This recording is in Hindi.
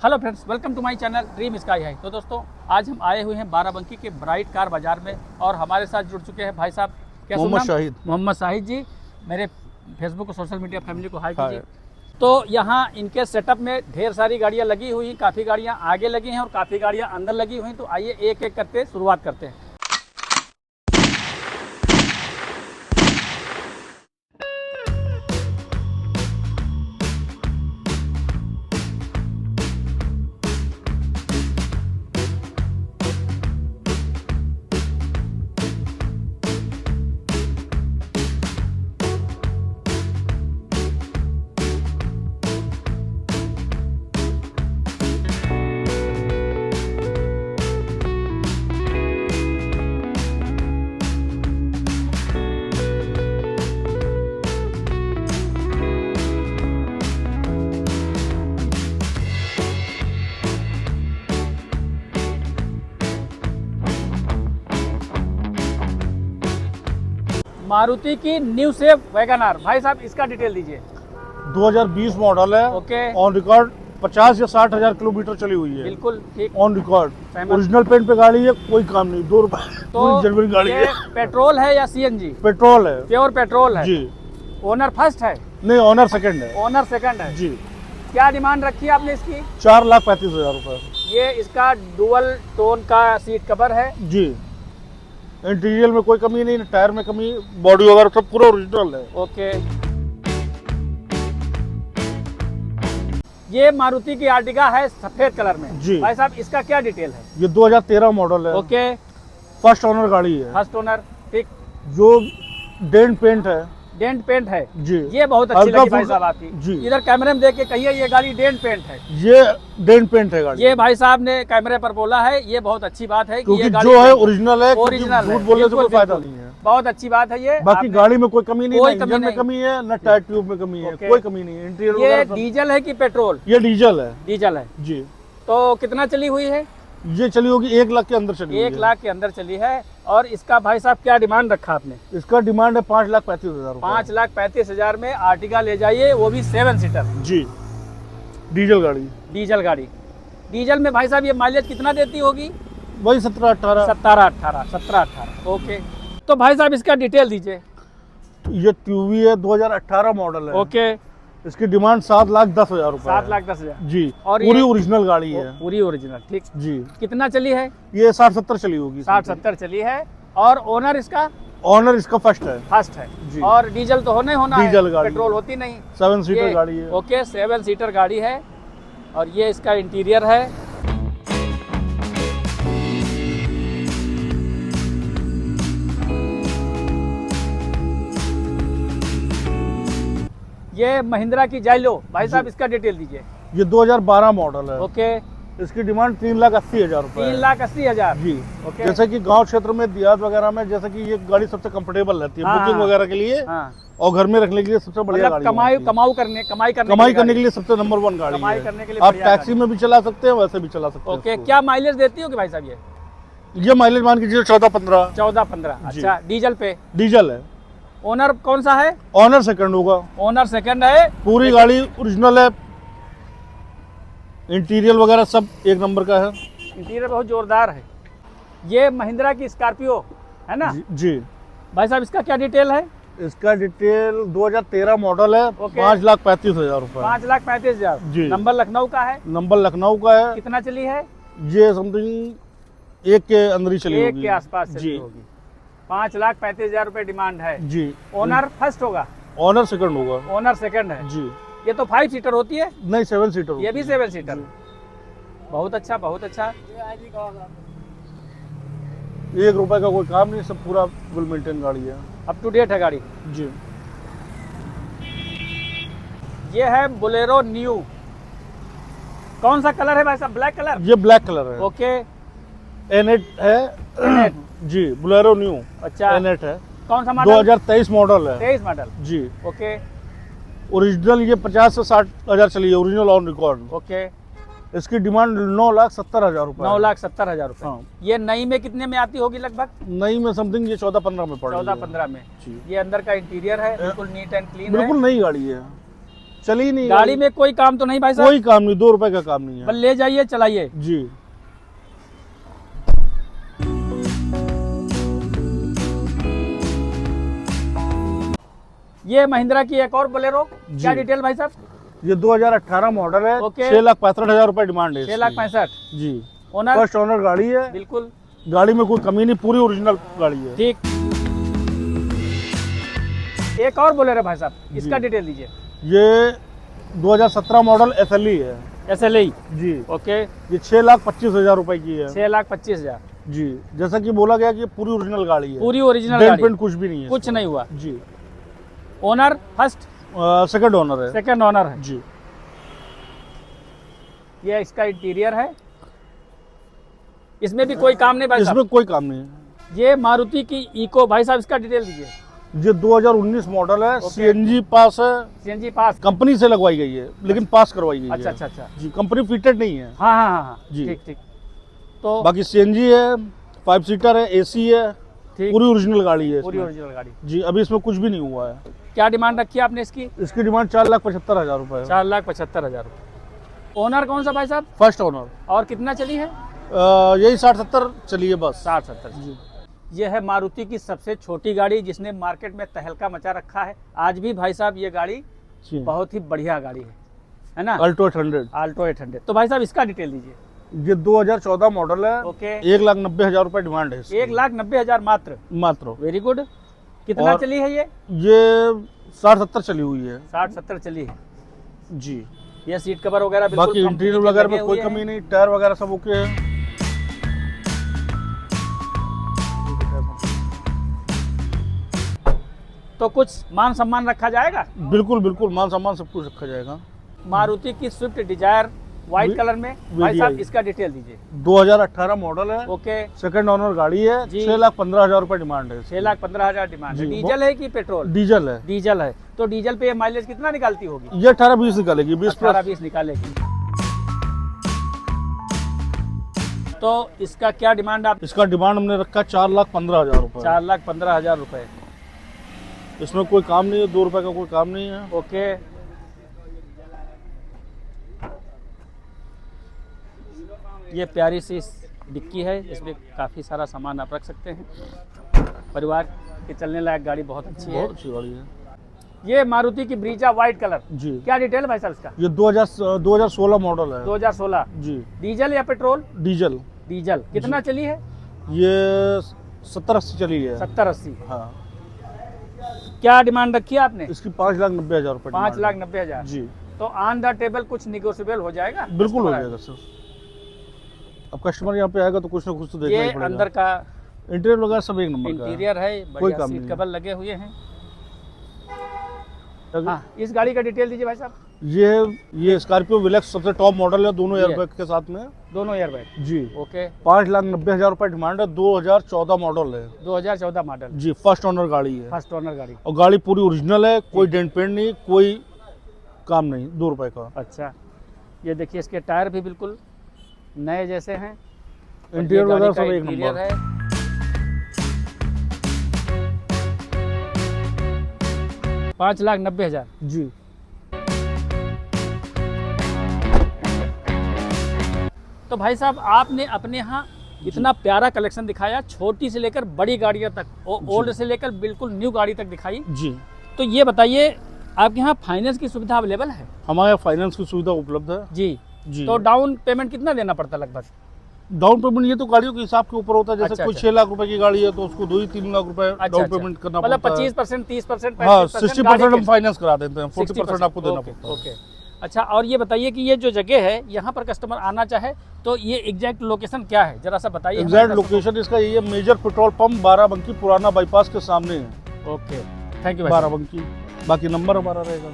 Hello friends, welcome to my channel dream sky high. तो दोस्तों, आज हम आए हुए हैं बाराबंकी के ब्राइट कार बाजार में और हमारे साथ जुड़ चुके हैं भाई साहब। क्या मोहम्मद शाहिद जी। मेरे फेसबुक और सोशल मीडिया फैमिली को हाई कीजिए। तो यहाँ इनके सेटअप में ढेर सारी गाड़ियाँ लगी हुई हैं, काफ़ी गाड़ियाँ आगे लगी हैं और काफ़ी गाड़ियाँ अंदर लगी हुई हैं। तो आइए एक एक करके शुरुआत करते हैं। मारुति की न्यू सेफ वैगन आर, भाई साहब इसका डिटेल दीजिए। 2020 मॉडल है। ओके, ऑन रिकॉर्ड 50 या 60 हजार किलोमीटर चली हुई है। बिल्कुल ठीक, ऑन रिकॉर्ड। ओरिजिनल पेंट पे गाड़ी है, कोई काम नहीं। 2 रुपए तो जनवरी गाड़ी ये है। पेट्रोल है या सीएनजी? पेट्रोल है, प्योर पेट्रोल है जी। ओनर फर्स्ट है? नहीं, ऑनर सेकंड है। ओनर सेकंड है जी। क्या डिमांड रखी है आपने इसकी? 4,35,000 रुपए। ये इसका डुअल टोन का सीट कवर है जी। इंटीरियर में कोई कमी नहीं, टायर में कमी, बॉडी वगैरह सब पूरा ओरिजिनल है। ओके। ये मारुति की आर्टिगा है सफेद कलर में। जी। भाई साहब इसका क्या डिटेल है? ये 2013 मॉडल है। ओके, फर्स्ट ओनर गाड़ी है। फर्स्ट ओनर, ठीक। जो डेंट पेंट है, डेंट पेंट है जी। ये बहुत अच्छी हल्का लगी भाई फुल्का- साहब आपकी। जी। इधर कैमरे में देख के कहिए ये गाड़ी डेंट पेंट है। ये डेंट पेंट है गाड़ी। ये भाई साहब ने कैमरे पर बोला है, ये बहुत अच्छी बात है कि क्योंकि ये गाड़ी जो है ओरिजिनल है। ओरिजिनल है, झूठ बोलने से बिल्कुल, कोई फायदा बिल्कुल। नहीं है। बहुत अच्छी बात है ये। बाकी गाड़ी में कोई कमी नहीं, कोई ना कमी इंजन में नहीं। कमी है, ना टायर ट्यूब में कमी है। ओके। कोई कमी नहीं है। इंटीरियर ये वगैरह सब- डीजल है कि पेट्रोल? ये डीजल है। डीजल है। जी। तो कितना चली हुई है? ये चली होगी 1 लाख के अंदर चली 1 लाख के अंदर चली है। और इसका भाई साहब क्या डिमांड रखा आपने? इसका डिमांड है 5,35,000 5,35,000 में आर्टिगा ले जाइए, वो भी 7 सीटर जी। डीजल गाड़ी। डीजल गाड़ी। डीजल में भाई साहब ये माइलेज कितना देती होगी? वही 17-18। 17-18। ओके। तो भाई साहब इसका डिटेल दीजिए। ये ट्यूवी है, 2018 मॉडल है। ओके। इसकी डिमांड 7,10,000 रुपए। 7,10,000 जी। और पूरी ये- ओरिजिनल गाड़ी है। पूरी ओरिजिनल, ठीक। जी। कितना चली है? ये 60-70 चली होगी। 60-70 चली है। और ओनर इसका ऑनर इसका फर्स्ट है। फर्स्ट है जी। और डीजल तो होना ही होना है, डीजल गाड़ी। पेट्रोल होती नहीं। 7 सीटर ये- गाड़ी है। ओके, 7 सीटर गाड़ी है। और ये इसका इंटीरियर है। ये महिंद्रा की जाइलो, भाई साहब इसका डिटेल दीजिए। ये 2012 मॉडल है। ओके। इसकी डिमांड 3,80,000 रुपए है। 3,80,000। जी। ओके। जैसे कि गांव क्षेत्र में, देहात वगैरह में, जैसे कि ये गाड़ी सबसे कंफर्टेबल रहती है हाँ, बुकिंग हाँ। वगैरह के लिए हाँ, और घर में रखने के लिए सबसे बढ़िया मतलब गाड़ी कमाई होती है। कमाई करने के लिए सबसे नंबर 1 गाड़ी कमाई है। करने के लिए आप बढ़िया टैक्सी में भी चला सकते हैं, वैसे भी चला सकते हैं ओके। इसको। क्या माइलेज देती होगी भाई साहब ये माइलेज मान के चलिए 14-15। 14-15। जी। अच्छा, डीजल पे? डीजल है। ओनर कौन सा है? ऑनर सेकंड होगा। ओनर सेकंड है। पूरी गाड़ी ओरिजिनल है। इंटीरियर वगैरह सब 1 नंबर का है। इंटीरियर बहुत जोरदार है। ये महिंद्रा की स्कॉर्पियो है ना? जी। भाई साहब इसका क्या डिटेल है? इसका डिटेल 2013 मॉडल है। ओके। 5,35,000 रुपए। 5,35,000। जी। नंबर लखनऊ का है। नंबर लखनऊ का है। कितना चली है? ये समथिंग 1 के अंदर ही चली 1 होगी। के आसपास चली जी। होगी। 5,35,000 रुपए डिमांड है। जी। ओनर फर्स्ट होगा? ऑनर सेकंड होगा। ओनर सेकंड है। जी। ये तो 5 सीटर होती है? नहीं, 7 सीटर। ये भी 7 सीटर। बहुत अच्छा, बहुत अच्छा। 1 रुपए का कोई काम नहीं, सब पूरा वेल मेंटेन गाड़ी है। अप टू डेट है गाड़ी। जी। ये है बोलेरो न्यू। कौन सा कलर है भाई साहब? Black colour? ये ब्लैक कलर है। ओके। N8 है। जी। Bolero new. अच्छा। N8 है। कौन सा मॉडल? 2023 मॉडल है। 23 मॉडल। जी। ओके। ओरिजिनल ये 50 से 60 हजार चली है, ओरिजिनल ऑन रिकॉर्ड। ओके। इसकी डिमांड 9,70,000 रुपए। 9,70,000 रुपए। हाँ। ये नई में कितने में आती होगी लगभग? नई में समथिंग ये 14-15 में पड़ रही है। 14-15 में। जी। ये अंदर का इंटीरियर है, बिल्कुल नीट एंड क्लीन है। बिल्कुल नई गाड़ी है। चली ही नहीं गाड़ी में कोई काम तो नहीं भाई साहब? कोई काम नहीं, 2 रुपए का काम नहीं है। बस ले जाइए चलाइए। जी। ये महिंद्रा की एक और बोलेरो, क्या डिटेल भाई साहब? ये 2018 मॉडल है। ओके। 6,65,000 रुपए डिमांड है। 6,65,000। जी। ओनर? फर्स्ट ओनर गाड़ी है। बिल्कुल। गाड़ी में कोई कमी नहीं, पूरी ओरिजिनल गाड़ी है। ठीक। एक और बोलेरो भाई साहब, इसका डिटेल दीजिए। ये 2017 मॉडल SLE है। SLE। जी। ओके। ये 6,25,000 रुपए की है। 6,25,000। जी। जैसा कि बोला गया कि ये पूरी ओरिजिनल गाड़ी है। पूरी ओरिजिनल डेंट गाड़ी, पेंट कुछ भी नहीं है। कुछ नहीं हुआ। जी। Owner first? सेकंड ओनर है। सेकंड ओनर है। जी। ये इसका इंटीरियर है, इसमें भी कोई काम नहीं भाई साहब? इसमें कोई काम नहीं है। ये मारुति की इको, भाई साहब इसका डिटेल दीजिए। ये 2019 मॉडल है। ओके। CNG पास है। CNG पास? कंपनी से लगवाई गई है, लेकिन पास करवाई गई अच्छा है। अच्छा अच्छा। जी। कंपनी फिटेड नहीं है। हाँ हाँ हाँ हाँ। जी। ठीक ठीक। तो बाकी CNG है, 5 सीटर है, AC है, ठीक, पूरी ओरिजिनल गाड़ी है। पूरी इसमें। ओरिजिनल गाड़ी। जी। अभी इसमें कुछ भी नहीं हुआ है। क्या डिमांड रखी है आपने इसकी? इसकी डिमांड 4,75,000 रुपए है। 4,75,000 रुपये। ओनर कौन सा भाई साहब? First owner. और कितना चली है? यही 60-70 चली है बस। 60-70। जी। ये है मारुति की सबसे छोटी गाड़ी, जिसने मार्केट में तहलका मचा रखा है। आज भी भाई साहब ये गाड़ी जी। बहुत ही बढ़िया गाड़ी है ना? अल्टो 800। आल्टो 800। तो भाई साहब इसका डिटेल दीजिए। ये 2014 मॉडल है। ओके। 1,90,000 रुपए डिमांड है इसकी। 1,90,000 मात्र? मात्र। Very good. कितना और- चली है ये? ये 60-70 चली हुई है। 60-70 चली है। जी। ये सीट कवर वगैरह बिल्कुल बाकी कंपनी इंटीरियर के वगैरह लगे में कोई हुए कमी हैं। नहीं, टायर वगैरह सब ओके है। तो कुछ मान सम्मान रखा जाएगा? बिल्कुल बिल्कुल, मान सम्मान सब कुछ रखा जाएगा। मारुति की स्विफ्ट डिजायर व्हाइट वी- कलर में, भाई साहब VDI। इसका डिटेल दीजिए। 2018 मॉडल है। ओके। सेकंड ओनर गाड़ी है। जी। 6,15,000 रुपए डिमांड है। 6,15,000 डिमांड है। जी। डीजल है कि पेट्रोल? डीजल है। डीजल है। तो डीजल पे ये माइलेज कितना निकालती होगी? ये 18-20 निकालेगी, 20 प्लस। 18-20 निकालेगी। तो इसका क्या डिमांड आप? इसका डिमांड हमने रखा 4,15,000 रुपए। 4,15,000 रुपए। इसमें कोई काम नहीं है, 2 रुपए का कोई काम नहीं है। ओके। ये प्यारी सी डिक्की है, इसमें काफ़ी सारा सामान आप रख सकते हैं। परिवार के चलने लायक गाड़ी बहुत अच्छी है। बहुत अच्छी गाड़ी है। ये मारुति की ब्रीजा व्हाइट कलर, जी। क्या डिटेल है भाई साहब इसका? ये 2016 मॉडल है। 2016। जी। डीजल या पेट्रोल? डीजल। डीजल। कितना चली है? ये 70-80 चली है। 70-80। हाँ। क्या डिमांड रखी है आपने? इसकी 5,90,000 रुपए। 5,90,000। जी। तो ऑन द टेबल कुछ निगोशिएबल हो जाएगा? बिल्कुल हो जाएगा सर। अब कस्टमर यहाँ पे आएगा तो कुछ ना कुछ तो देखना ये ही पड़ेगा। अंदर का इंटीरियर वगैरह सब एक नंबर का है। इंटीरियर है, कोई बढ़िया काम सीट नहीं कवर लगे हुए हैं। है। हाँ, इस गाड़ी का डिटेल दीजिए भाई साहब। ये स्कॉर्पियो विलेक्स सबसे टॉप मॉडल है, दोनों ये। एयरबैग के साथ में। दोनों एयरबैग। जी। ओके। 5,90,000 रुपए डिमांड है। 2014 मॉडल है। 2014 मॉडल। जी। फर्स्ट ओनर गाड़ी है। फर्स्ट ओनर गाड़ी। और गाड़ी पूरी ओरिजिनल है, कोई डेंट पेंट नहीं, कोई काम नहीं, 2 रुपए का। अच्छा। ये देखिए इसके टायर भी बिल्कुल नए जैसे हैं। और ये इंटीरियर गाड़ी वगैरह का सब एक इंटीरियर नंबर। है। 5,90,000। जी। तो भाई साहब आपने अपने यहाँ इतना प्यारा कलेक्शन दिखाया, छोटी से लेकर बड़ी गाड़ियों तक, ओल्ड से लेकर बिल्कुल न्यू गाड़ी तक दिखाई। जी। तो ये बताइए, आपके यहाँ फाइनेंस की सुविधा अवेलेबल है? हमारे यहाँ फाइनेंस की सुविधा उपलब्ध है। जी। जी। तो डाउन पेमेंट कितना देना पड़ता है लगभग? डाउन पेमेंट ये तो गाड़ियों के हिसाब के ऊपर होता है। जैसे अच्छा, कोई अच्छा। 6 लाख रुपए की गाड़ी है तो उसको 2-3 लाख रुपए डाउन अच्छा। पेमेंट करना मतलब पड़ता है। 25%, 30%, हाँ, 35% 60% गाड़ी हम फाइनेंस करा देते हैं, के- 40% आपको देना ओके, पड़ता है। ओके। अच्छा, और ये बताइए कि ये जो जगह है, यहाँ पर कस्टमर आना चाहे तो ये एग्जैक्ट लोकेशन क्या है, जरा सा बताइए। एग्जैक्ट लोकेशन इसका ये मेजर पेट्रोल पंप बाराबंकी पुराना बाईपास के सामने है। ओके, थैंक यू भाई। बाराबंकी। बाकी नंबर हमारा रहेगा।